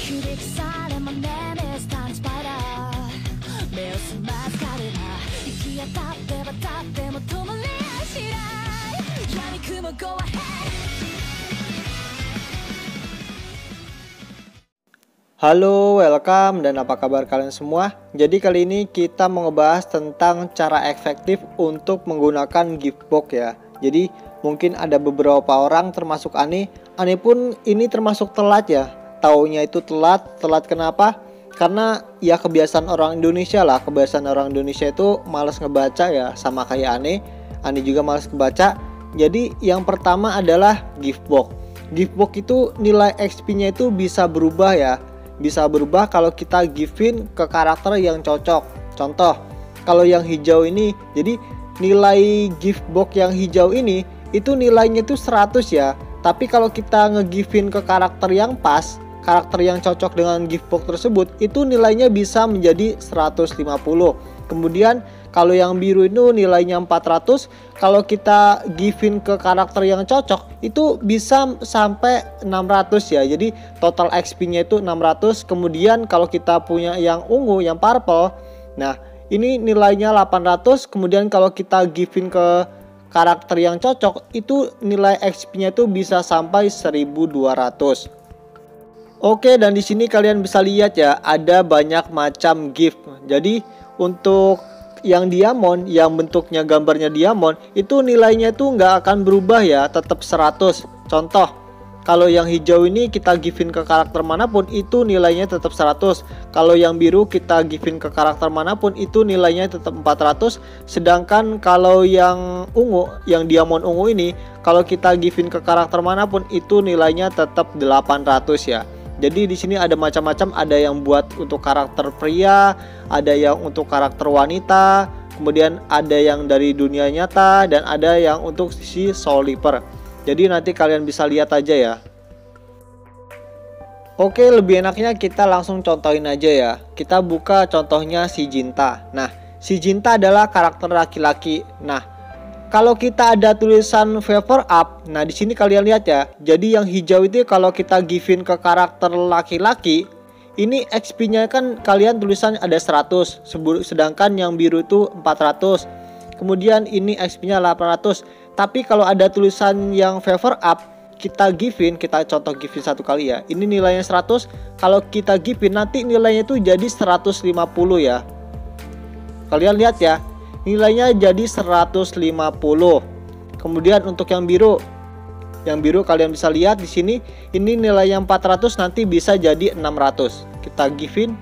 響かされ真似でスタンスパイダー目を澄ます彼ら行き当たって渡っても止まりやしない闇雲 go ahead. Halo, welcome, dan apa kabar kalian semua? Jadi kali ini kita mau ngebahas tentang cara efektif untuk menggunakan giftbox ya. Jadi mungkin ada beberapa orang termasuk Ani pun ini termasuk telat ya. Taunya itu telat kenapa? Karena ya kebiasaan orang Indonesia lah. Kebiasaan orang Indonesia itu malas ngebaca ya, sama kayak Ani juga malas ngebaca. Jadi yang pertama adalah giftbox. Giftbox itu nilai XP-nya itu bisa berubah ya. Bisa berubah kalau kita gifin ke karakter yang cocok. Contoh, kalau yang hijau ini, jadi nilai giftbox yang hijau ini itu nilainya itu 100 ya. Tapi kalau kita ngegifin ke karakter yang pas, karakter yang cocok dengan giftbox tersebut, itu nilainya bisa menjadi 150. Kemudian kalau yang biru itu nilainya 400, kalau kita gifin ke karakter yang cocok itu bisa sampai 600 ya. Jadi total XP-nya itu 600. Kemudian kalau kita punya yang ungu, yang purple, nah ini nilainya 800. Kemudian kalau kita gifin ke karakter yang cocok itu nilai XP-nya itu bisa sampai 1200. Oke, dan di sini kalian bisa lihat ya, ada banyak macam gift. Jadi untuk yang diamond, yang bentuknya gambarnya diamond, itu nilainya itu nggak akan berubah ya, tetap 100. Contoh, kalau yang hijau ini kita gifin ke karakter manapun itu nilainya tetap 100. Kalau yang biru kita gifin ke karakter manapun itu nilainya tetap 400. Sedangkan kalau yang ungu, yang diamond ungu ini, kalau kita gifin ke karakter manapun itu nilainya tetap 800 ya. Jadi di sini ada macam-macam, ada yang buat untuk karakter pria, ada yang untuk karakter wanita, kemudian ada yang dari dunia nyata, dan ada yang untuk si Soul Reaper. Jadi nanti kalian bisa lihat aja ya. Oke, lebih enaknya kita langsung contohin aja ya. Kita buka contohnya si Jinta. Nah, si Jinta adalah karakter laki-laki. Nah, kalau kita ada tulisan favor up, nah di sini kalian lihat ya. Jadi yang hijau itu kalau kita gifin ke karakter laki-laki, ini XP-nya kan kalian tulisan ada 100, sedangkan yang biru itu 400. Kemudian ini XP-nya 800. Tapi kalau ada tulisan yang favor up, kita gifin, kita contoh gifin satu kali ya. Ini nilainya 100, kalau kita gifin nanti nilainya itu jadi 150 ya. Kalian lihat ya. Nilainya jadi 150. Kemudian untuk yang biru kalian bisa lihat di sini, ini nilainya 400 nanti bisa jadi 600. Kita gifin.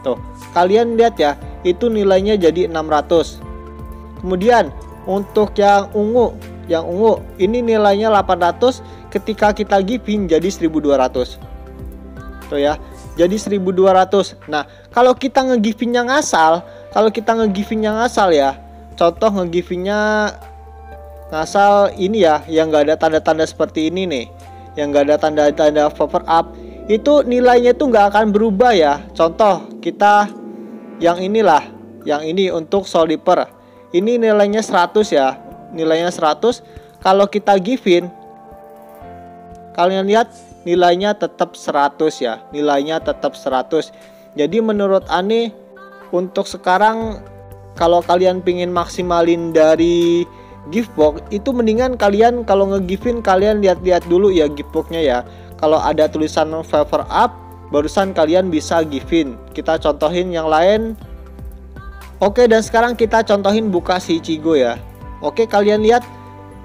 Tuh, kalian lihat ya, itu nilainya jadi 600. Kemudian untuk yang ungu ini nilainya 800, ketika kita gifin jadi 1200. Tuh ya, jadi 1200. Nah, kalau kita ngegifinnya ngasal, ya, contoh ngegifinnya ngasal ini ya, yang nggak ada tanda-tanda seperti ini nih, yang nggak ada tanda-tanda favor up, itu nilainya tuh nggak akan berubah ya. Contoh kita yang inilah, yang ini untuk Soul Reaper, ini nilainya 100 ya, nilainya 100. Kalau kita gifin, kalian lihat nilainya tetap 100 ya, nilainya tetap 100. Jadi menurut Ani, untuk sekarang kalau kalian pingin maksimalin dari giftbox, itu mendingan kalian kalau ngegifin kalian lihat-lihat dulu ya giftboxnya ya. Kalau ada tulisan favor up, barusan kalian bisa gifin. Kita contohin yang lain. Oke, dan sekarang kita contohin buka si Ichigo ya. Oke, kalian lihat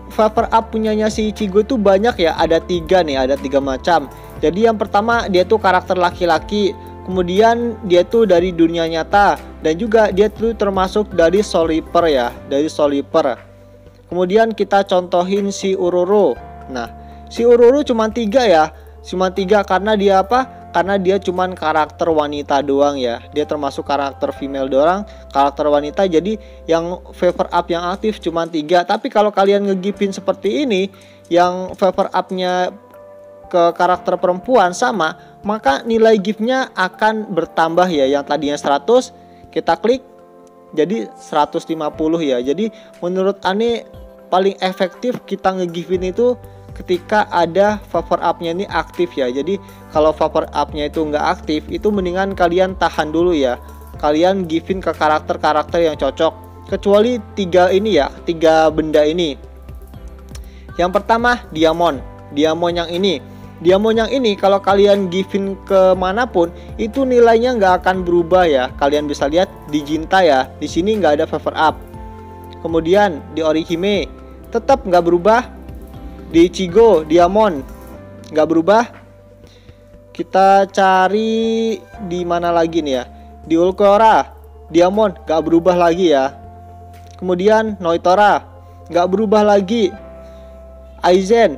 favor up punyanya si Ichigo itu banyak ya, ada 3 nih, ada 3 macam. Jadi yang pertama dia tuh karakter laki-laki. Kemudian dia tuh dari dunia nyata, dan juga dia tuh termasuk dari Soul Reaper ya, dari Soul Reaper. Kemudian kita contohin si Ururu. Nah, si Ururu cuma 3 ya, cuma 3 karena dia apa? Karena dia cuman karakter wanita doang ya. Dia termasuk karakter female doang, karakter wanita. Jadi yang favor up yang aktif cuma 3. Tapi kalau kalian ngegipin seperti ini, yang favor up-nya ke karakter perempuan sama, maka nilai giftnya akan bertambah ya. Yang tadinya 100 kita klik jadi 150 ya. Jadi menurut Ani paling efektif kita ngegifin itu ketika ada favor up-nya ini aktif ya. Jadi kalau favor up-nya itu nggak aktif, itu mendingan kalian tahan dulu ya. Kalian givein ke karakter-karakter yang cocok. Kecuali tiga benda ini. Yang pertama Diamond yang ini. Diamond yang ini kalau kalian givein ke manapun, itu nilainya nggak akan berubah ya. Kalian bisa lihat di Jinta ya, di sini nggak ada favor up. Kemudian di Orihime tetap nggak berubah. Di Ichigo Diamond nggak berubah. Kita cari di mana lagi nih ya. Di Ulquiorra Diamond nggak berubah lagi ya. Kemudian Noitora nggak berubah lagi. Aizen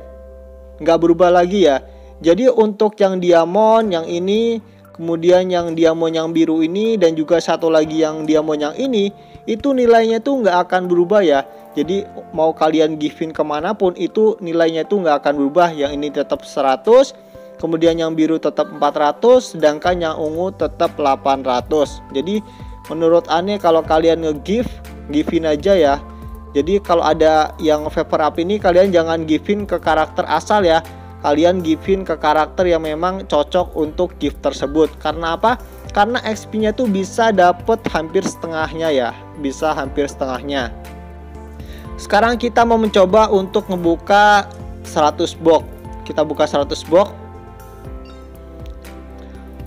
nggak berubah lagi ya. Jadi untuk yang Diamond yang ini, kemudian yang Diamond yang biru ini, dan juga satu lagi yang Diamond yang ini, itu nilainya tuh nggak akan berubah ya. Jadi mau kalian givein kemanapun, itu nilainya tuh nggak akan berubah. Yang ini tetap 100, kemudian yang biru tetap 400, sedangkan yang ungu tetap 800. Jadi menurut Ane kalau kalian givein aja ya. Jadi kalau ada yang favor up ini, kalian jangan givein ke karakter asal ya. Kalian givein ke karakter yang memang cocok untuk gift tersebut. Karena apa? Karena XP-nya tuh bisa dapet hampir setengahnya ya. Bisa hampir setengahnya. Sekarang kita mau mencoba untuk ngebuka 100 box. Kita buka 100 box.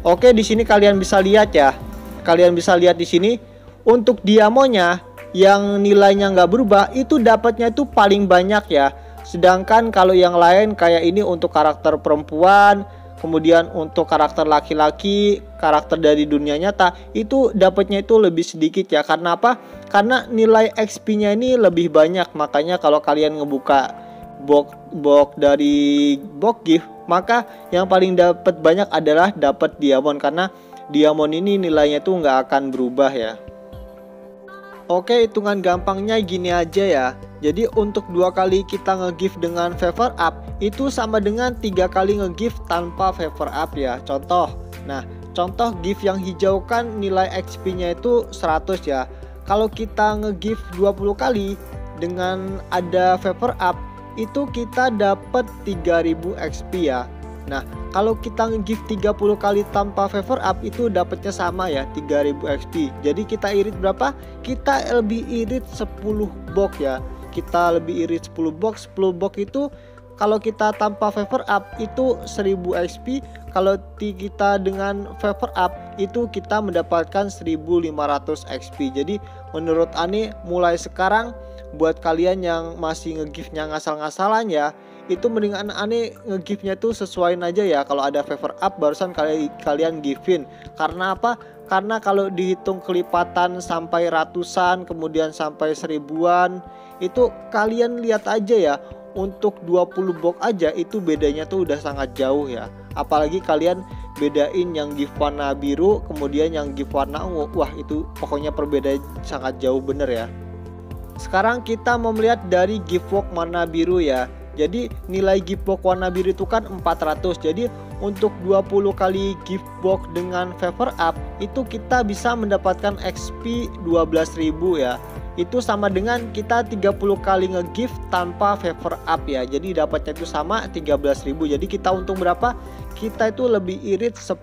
Oke, di sini kalian bisa lihat ya. Kalian bisa lihat di sini untuk Diamondnya yang nilainya nggak berubah, itu dapatnya itu paling banyak ya. Sedangkan kalau yang lain kayak ini untuk karakter perempuan, kemudian untuk karakter laki-laki, karakter dari dunia nyata, itu dapatnya itu lebih sedikit ya. Karena apa? Karena nilai XP-nya ini lebih banyak. Makanya kalau kalian ngebuka box dari box gift, maka yang paling dapat banyak adalah dapat Diamond, karena Diamond ini nilainya tuh nggak akan berubah ya. Oke, hitungan gampangnya gini aja ya. Jadi untuk 2 kali kita nge-gift dengan favor up, itu sama dengan 3 kali nge-gift tanpa favor up ya. Contoh. Nah, contoh gift yang hijau kan nilai XP-nya itu 100 ya. Kalau kita nge-gift 20 kali dengan ada favor up, itu kita dapat 3000 XP ya. Nah, kalau kita nge-gift 30 kali tanpa favor up, itu dapatnya sama ya, 3000 XP. Jadi kita irit berapa? Kita lebih irit 10 box ya. Kita lebih irit 10 box. 10 box itu kalau kita tanpa favor up itu 1000 XP. Kalau kita dengan favor up itu kita mendapatkan 1500 XP. Jadi menurut Ane mulai sekarang buat kalian yang masih nge-giftnya ngasal-ngasalan ya, itu mendingan Ane nge-giftnya tuh sesuaiin aja ya. Kalau ada favor up barusan kalian givein. Karena apa? Karena kalau dihitung kelipatan sampai ratusan, kemudian sampai 1000-an, itu kalian lihat aja ya. Untuk 20 box aja itu bedanya tuh udah sangat jauh ya. Apalagi kalian bedain yang gift warna biru kemudian yang gift warna ungu. Wah, itu pokoknya perbedaan sangat jauh bener ya. Sekarang kita mau melihat dari gift box warna biru ya. Jadi nilai gift box warna biru itu kan 400. Jadi untuk 20 kali gift box dengan favor up itu kita bisa mendapatkan XP 12.000 ya. Itu sama dengan kita 30 kali nge-gift tanpa favor up ya. Jadi dapatnya itu sama 13.000. Jadi kita untung berapa? Kita itu lebih irit 10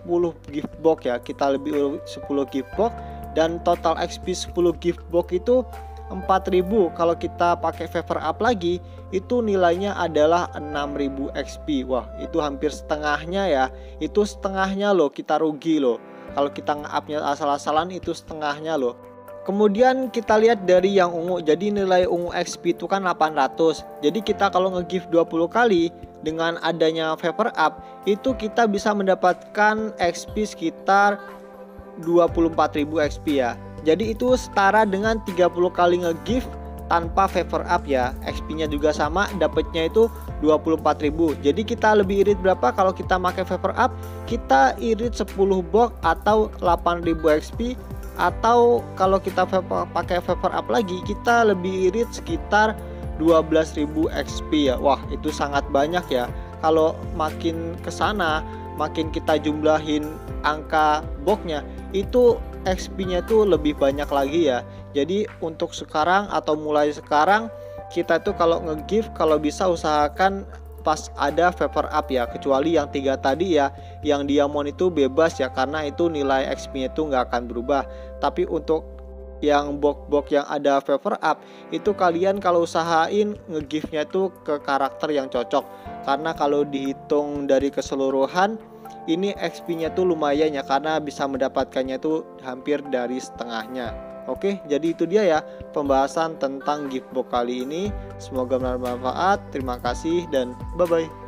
gift box ya. Kita lebih irit 10 gift box dan total XP 10 gift box itu 4.000. Kalau kita pakai favor up lagi itu nilainya adalah 6.000 XP. Wah, itu hampir setengahnya ya. Itu setengahnya loh, kita rugi loh. Kalau kita nge-upnya asal-asalan itu setengahnya loh. Kemudian kita lihat dari yang ungu. Jadi nilai ungu XP itu kan 800. Jadi kita kalau nge-gift 20 kali dengan adanya favor up itu kita bisa mendapatkan XP sekitar 24.000 XP ya. Jadi itu setara dengan 30 kali nge-gift tanpa favor up ya. XP-nya juga sama, dapatnya itu 24.000. Jadi kita lebih irit berapa kalau kita pakai favor up? Kita irit 10 box atau 8.000 XP. Atau kalau kita pakai favor up lagi, kita lebih irit sekitar 12.000 XP ya. Wah, itu sangat banyak ya. Kalau makin kesana, makin kita jumlahin angka boxnya, itu XP-nya tuh lebih banyak lagi ya. Jadi untuk sekarang atau mulai sekarang kita tuh kalau nge-gift, kalau bisa usahakan pas ada favor up ya, kecuali yang 3 tadi ya, yang diamond itu bebas ya, karena itu nilai XP nya itu nggak akan berubah. Tapi untuk yang box yang ada favor up itu kalian kalau usahain nge-give-nya itu ke karakter yang cocok, karena kalau dihitung dari keseluruhan ini XP-nya tuh lumayan ya, karena bisa mendapatkannya tuh hampir dari setengahnya. Oke, jadi itu dia ya pembahasan tentang gift box kali ini. Semoga bermanfaat. Terima kasih dan bye bye.